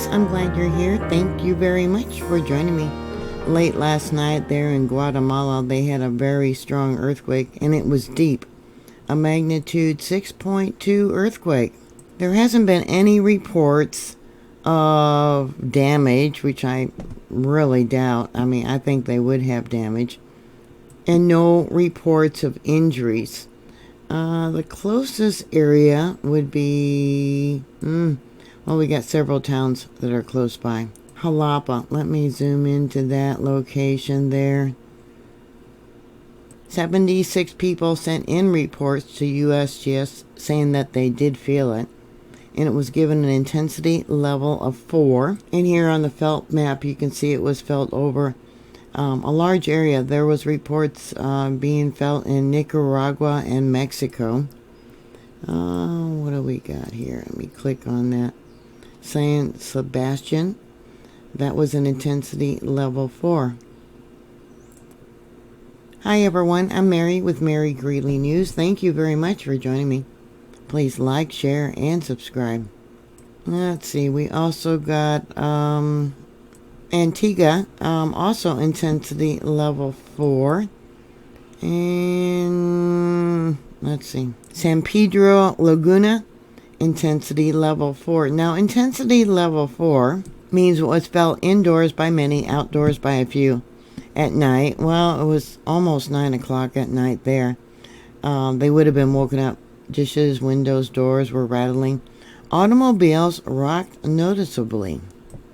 guys, I'm glad you're here. Thank you very much for joining me. Late last night there in Guatemala, they had a very strong earthquake, and it was deep. A magnitude 6.2 earthquake. There hasn't been any reports of damage, which I really doubt. I mean, I think they would have damage. And no reports of injuries. The closest area would be... well, we got several towns that are close by. Jalapa. Let me zoom into that location there. 76 people sent in reports to USGS saying that they did feel it. And it was given an intensity level of 4. And here on the felt map, you can see it was felt over a large area. There was reports being felt in Nicaragua and Mexico. What do we got here? Let me click on that. San Sebastian. That was an intensity level 4. Hi everyone, I'm Mary with Mary Greeley News. Thank you very much for joining me. Please like, share, and subscribe. Let's see, we also got Antigua, also intensity level 4. And let's see, San Pedro Laguna, intensity level 4. Now, intensity level 4 means it was felt indoors by many, outdoors by a few. At night, well, it was almost 9 o'clock at night there. They would have been woken up. Dishes, windows, doors were rattling. Automobiles rocked noticeably.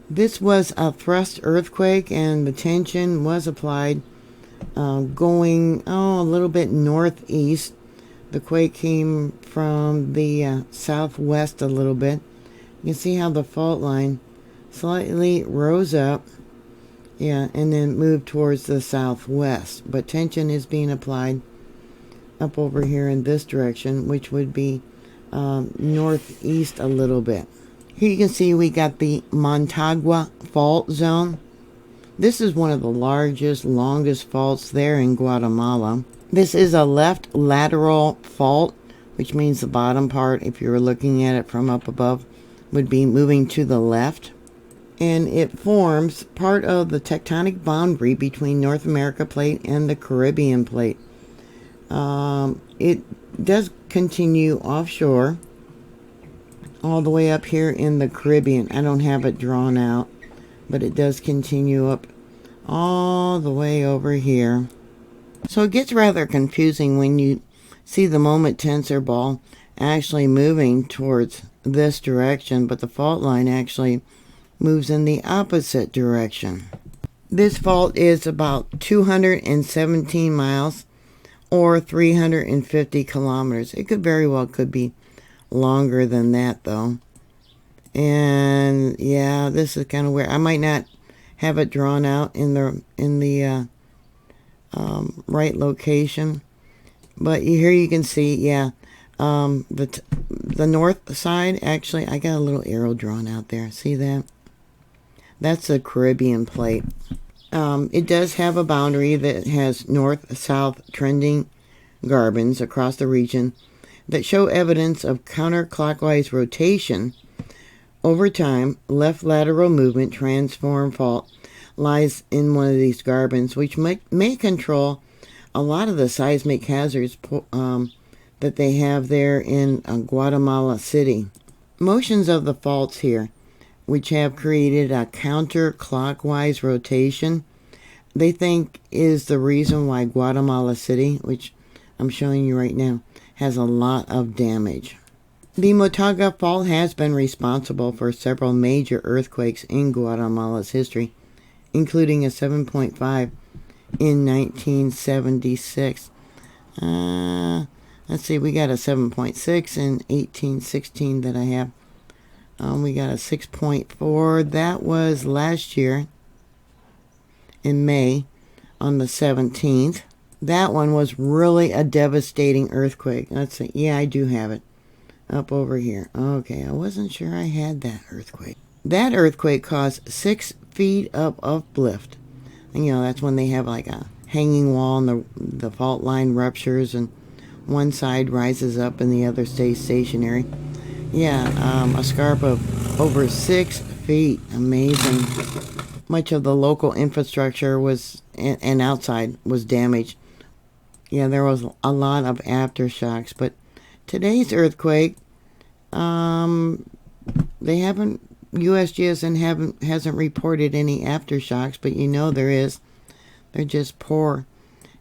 This was a thrust earthquake, and the tension was applied going a little bit northeast. The quake came from the southwest a little bit. You can see how the fault line slightly rose up, and then moved towards the southwest. But tension is being applied up over here in this direction, which would be northeast a little bit. Here you can see we got the Montagua fault zone. This is one of the largest, longest faults there in Guatemala. This is a left lateral fault, which means the bottom part, if you were looking at it from up above, would be moving to the left. And it forms part of the tectonic boundary between North America plate and the Caribbean plate. It does continue offshore all the way up here in the Caribbean. I don't have it drawn out, but it does continue up all the way over here. So it gets rather confusing when you see the moment tensor ball actually moving towards this direction, but the fault line actually moves in the opposite direction. This fault is about 217 miles or 350 kilometers. It could very well could be longer than that though. And yeah, this is kind of weird. I might not have it drawn out in the right location, but here you can see, the north side, actually I got a little arrow drawn out there. See that? That's the Caribbean plate. It does have a boundary that has north-south trending garbons across the region that show evidence of counterclockwise rotation. Over time, left lateral movement transform fault lies in one of these garbons, which may control a lot of the seismic hazards that they have there in Guatemala City. Motions of the faults here, which have created a counterclockwise rotation, they think is the reason why Guatemala City, which I'm showing you right now, has a lot of damage. The Motaga Fault has been responsible for several major earthquakes in Guatemala's history, including a 7.5 in 1976. Let's see, we got a 7.6 in 1816 that I have. We got a 6.4. That was last year in May on the 17th. That one was really a devastating earthquake. Let's see. Yeah, I do have it up over here. Okay, I wasn't sure I had that earthquake. That earthquake caused 6 feet of uplift. And, that's when they have like a hanging wall and the fault line ruptures and one side rises up and the other stays stationary. Yeah, a scarp of over 6 feet. Amazing. Much of the local infrastructure was and outside was damaged. Yeah, there was a lot of aftershocks, but today's earthquake, they haven't, USGS hasn't reported any aftershocks, but you know there is. They're just poor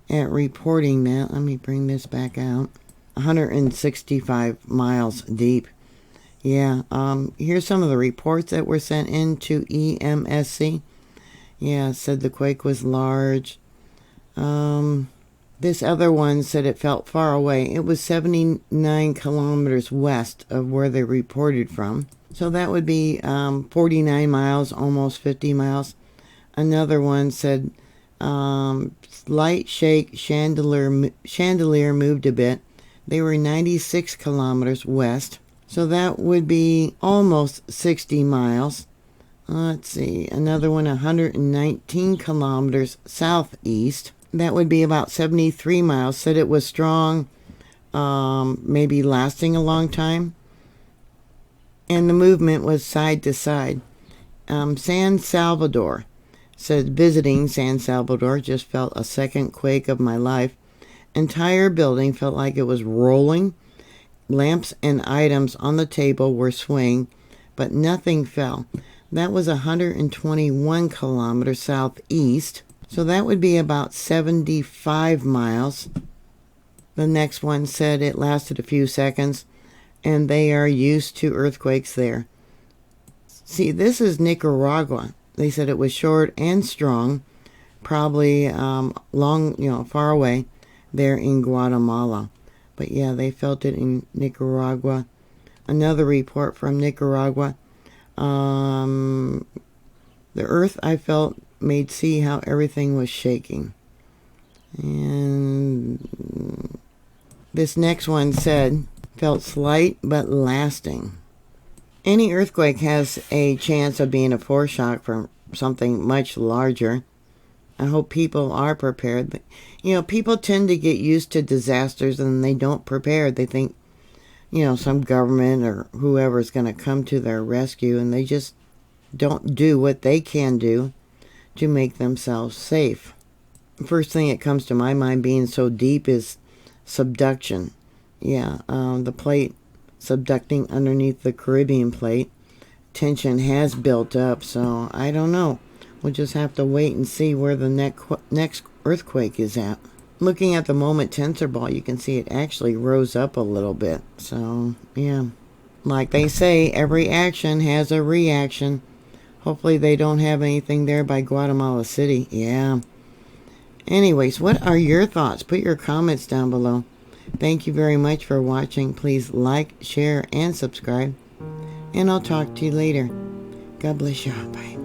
at reporting that. Let me bring this back out. 165 miles deep. Yeah, here's some of the reports that were sent in to EMSC. Yeah, it said the quake was large. This other one said it felt far away. It was 79 kilometers west of where they reported from. So that would be 49 miles, almost 50 miles. Another one said slight shake, chandelier moved a bit. They were 96 kilometers west. So that would be almost 60 miles. Let's see, another one 119 kilometers southeast. That would be about 73 miles. Said it was strong, maybe lasting a long time. And the movement was side to side. San Salvador said visiting San Salvador just felt a second quake of my life. Entire building felt like it was rolling. Lamps and items on the table were swaying, but nothing fell. That was 121 kilometers southeast. So that would be about 75 miles. The next one said it lasted a few seconds, and they are used to earthquakes there. See, this is Nicaragua. They said it was short and strong, probably long, far away there in Guatemala. But yeah, they felt it in Nicaragua. Another report from Nicaragua. The earth, I felt, made see how everything was shaking. And this next one said, felt slight but lasting. Any earthquake has a chance of being a foreshock from something much larger. I hope people are prepared. People tend to get used to disasters and they don't prepare. They think, some government or whoever is going to come to their rescue, and they just don't do what they can do to make themselves safe. First thing that comes to my mind being so deep is subduction. The plate subducting underneath the Caribbean plate. Tension has built up, so I don't know. We'll just have to wait and see where the next earthquake is at. Looking at the moment tensor ball, you can see it actually rose up a little bit. So, yeah. Like they say, every action has a reaction. Hopefully they don't have anything there by Guatemala City. Yeah. Anyways, what are your thoughts? Put your comments down below. Thank you very much for watching. Please like, share, and subscribe. And I'll talk to you later. God bless you. Bye.